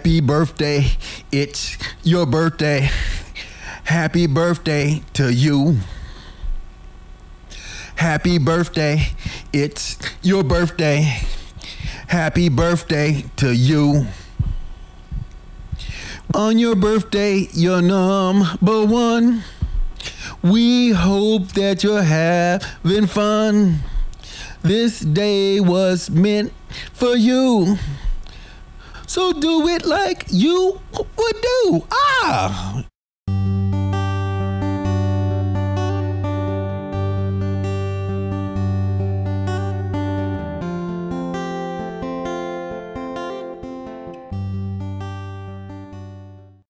Happy birthday, it's your birthday. Happy birthday to you. Happy birthday, it's your birthday. Happy birthday to you. On your birthday, you're number one. We hope that you're having fun. This day was meant for you. So do it like you would do. Ah!